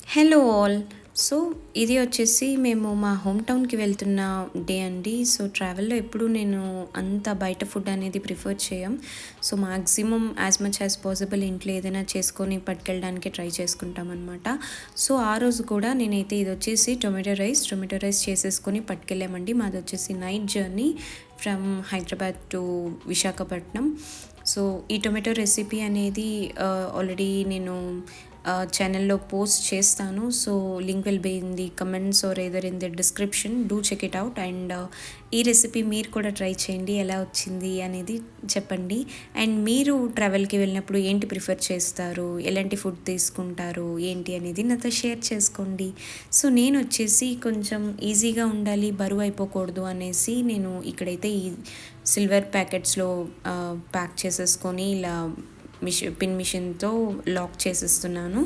Hello all. So, ఇది వచ్చేసి మేము మా హోమ్ టౌన్‌కి వెళ్తున్న డే అండి. సో, ట్రావెల్‌లో ఎప్పుడు నేను అంత బయట ఫుడ్ అనేది ప్రిఫర్ చేయం. So, maximum as much as possible ఇంట్లో ఏదైనా చేసుకొని పట్టుకెళ్ళడానికి ట్రై చేసుకుంటామనమాట. సో, ఆ రోజు కూడా నేనైతే ఇదొచ్చేసి టొమాటో రైస్ చేసేసుకొని పట్టుకెళ్ళామండి. మాదొచ్చేసి night journey from Hyderabad to Visakhapatnam. So, ఈ టొమాటో రెసిపీ అనేది ఆల్రెడీ నేను ఛానల్‌లో పోస్ట్ చేస్తాను. So, link will be in the comments or either in the description. Do check it out. And ఈ రెసిపీ మీరు కూడా ట్రై చేయండి. ఎలా వచ్చింది అనేది చెప్పండి. అండ్ మీరు ట్రావెల్‌కి వెళ్ళినప్పుడు ఏంటి ప్రిఫర్ చేస్తారు? ఎలాంటి ఫుడ్ తీసుకుంటారు? ఏంటి అనేది నాతో షేర్ చేసుకోండి. సో, నేనొచ్చేసి కొంచెం ఈజీగా ఉండాలి, బరువు అయిపోకూడదు అనేసి నేను ఇక్కడైతే ఈ సిల్వర్ ప్యాకెట్స్‌లో ప్యాక్ చేసేసుకొని ఇలా పిన్ మిషన్‌తో లాక్ చేసేస్తున్నాను.